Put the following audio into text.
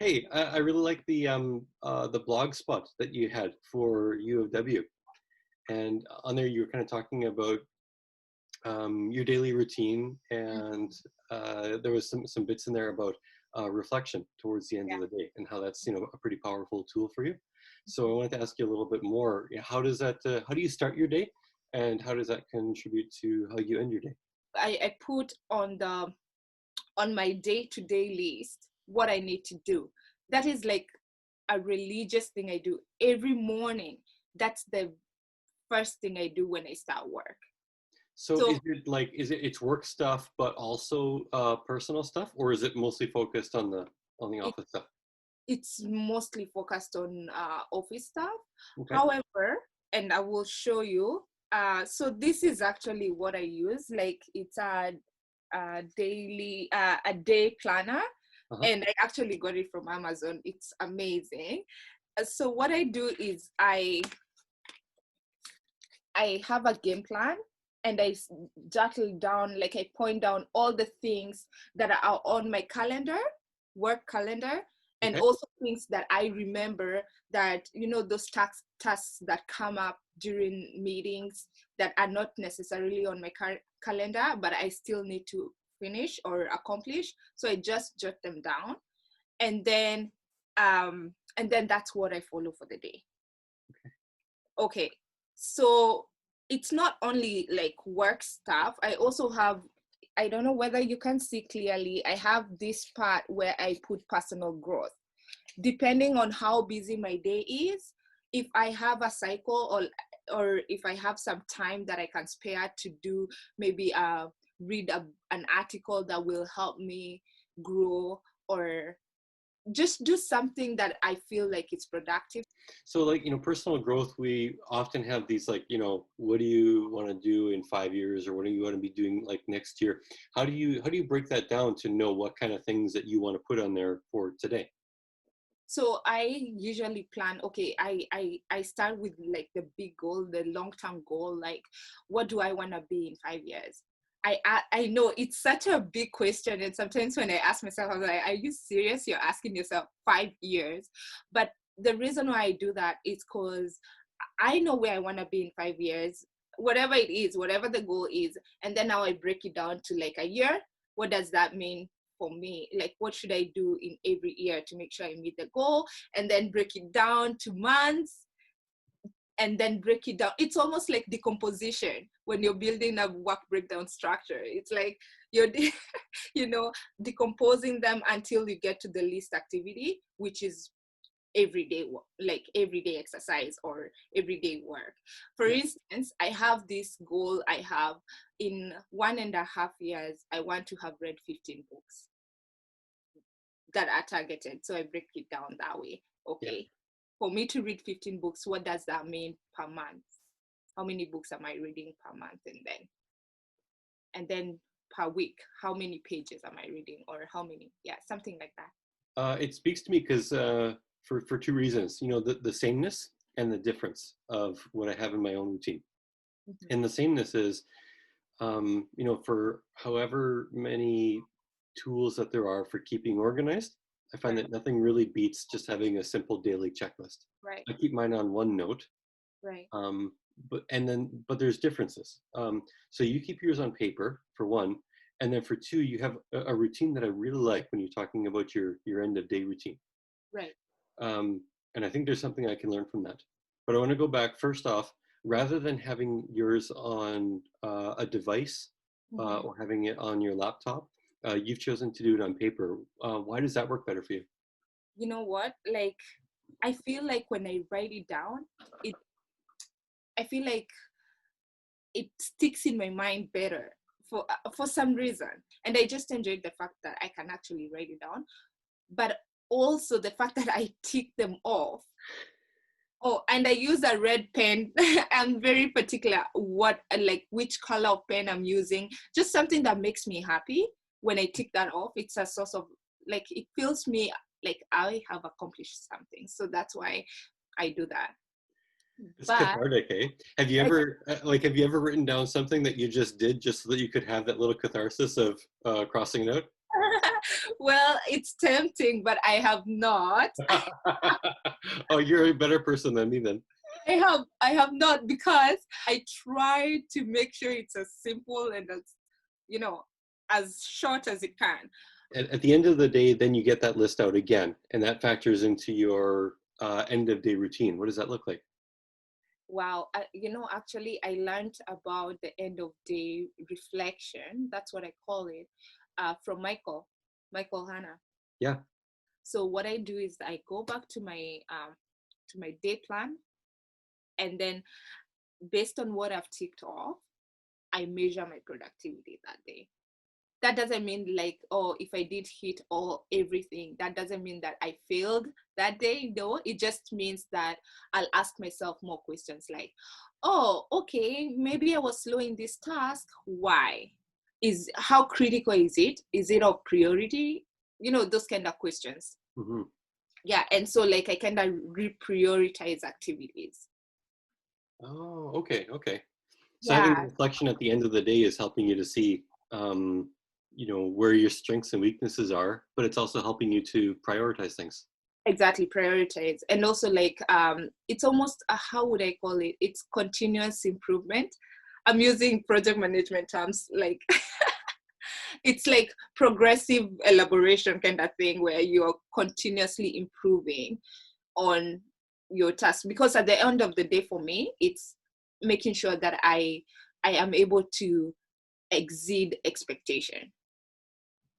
Hey, I really like the blog spot that you had for U of W, and on there you were kind of talking about your daily routine, and there was some bits in there about reflection towards the end Yeah. of the day, and how that's a pretty powerful tool for you. So I wanted to ask you a little bit more. How does that? How do you start your day, and how does that contribute to how you end your day? I put on my day-to-day list what I need to do. That is like a religious thing I do every morning. That's the first thing I do when I start work. So So is it like it's work stuff, but also personal stuff, or is it mostly focused on the it, office stuff? it's mostly focused on office stuff. Okay. However, and I will show you. So this is actually what I use. Like it's a day planner, Uh-huh. and I actually got it from Amazon. It's amazing. So what I do is I have a game plan, and jottle down, like I point down all the things that are on my calendar, work calendar, and Okay. also things that I remember, that those tasks that come up during meetings that are not necessarily on my calendar, but I still need to finish or accomplish. So I just jot them down, and then that's what I follow for the day. Okay, so it's not only like work stuff. I also have, I don't know whether you can see clearly, I have this part where I put personal growth. Depending on how busy my day is, if I have a cycle, or if I have some time that I can spare to do, maybe read an article that will help me grow, or just do something that I feel like it's productive. So like, personal growth, we often have these like, what do you want to do in 5 years, or what do you want to be doing like next year? How do you break that down to know what kind of things that you want to put on there for today? So I usually plan, okay, I start with like the big goal, the long-term goal, like what do I want to be in 5 years? I know it's such a big question, and sometimes when I ask myself, I'm like, are you serious? You're asking yourself 5 years? But the reason why I do that is because I know where I want to be in 5 years, whatever it is, whatever the goal is, and then now I break it down to like a year. What does that mean for me? Like, what should I do in every year to make sure I meet the goal? And then break it down to months, and then break it down. It's almost like decomposition when you're building a work breakdown structure. It's like you're decomposing them until you get to the least activity, which is everyday work, like everyday exercise or everyday work. For Yeah. instance, I have this goal. I have, in 1.5 years, I want to have read 15 books that are targeted. So I break it down that way. Yeah. Okay, for me to read 15 books, what does that mean per month? How many books am I reading per month? And then per week, how many pages am I reading, or how many, yeah, something like that. It speaks to me because for two reasons, the sameness and the difference of what I have in my own routine. Mhm. And the sameness is, for however many tools that there are for keeping organized, I find Right, that nothing really beats just having a simple daily checklist. right, I keep mine on OneNote, right. um, but there's differences. So you keep yours on paper for one, and then for two, you have a routine that I really like when you're talking about your end of day routine. Right. And I think there's something I can learn from that. But I want to go back first off, rather than having yours on a device Mhm. or having it on your laptop, you've chosen to do it on paper. Why does that work better for you? You know what? Like, I feel like when I write it down, it I feel like it sticks in my mind better for some reason. And I just enjoyed the fact that I can actually write it down, but also the fact that I tick them off. Oh, and I use a red pen. I'm very particular what, like, which color of pen I'm using. Just something that makes me happy. When I tick that off, it's a source of, like, it feels me like I have accomplished something. So that's why I do that. It's But cathartic, eh? Have you ever written down something that you just did just so that you could have that little catharsis of crossing it out? Well, it's tempting, but I have not. Oh, you're a better person than me then. I have not, because I try to make sure it's as simple and as, as short as it can. At the end of the day, then you get that list out again, and that factors into your end of day routine. What does that look like? Wow, actually, I learned about the end of day reflection. That's what I call it, from Michael Hanna. Yeah. So what I do is I go back to my day plan, and then based on what I've ticked off, I measure my productivity that day. That doesn't mean like, oh, if I did hit everything, that doesn't mean that I failed that day. No, it just means that I'll ask myself more questions like, oh, okay, maybe I was slow in this task. Why? How critical is it? Is it of priority? Those kind of questions. Mm-hmm. Yeah, and so like I kind of reprioritize activities. Oh, okay, okay. So having the Yeah, reflection at the end of the day is helping you to see, where your strengths and weaknesses are, but it's also helping you to prioritize things. exactly, prioritize. And also like it's almost how would I call it, it's continuous improvement. I'm using project management terms, like it's like progressive elaboration kind of thing, where you're continuously improving on your task, because at the end of the day for me, it's making sure that I am able to exceed expectation.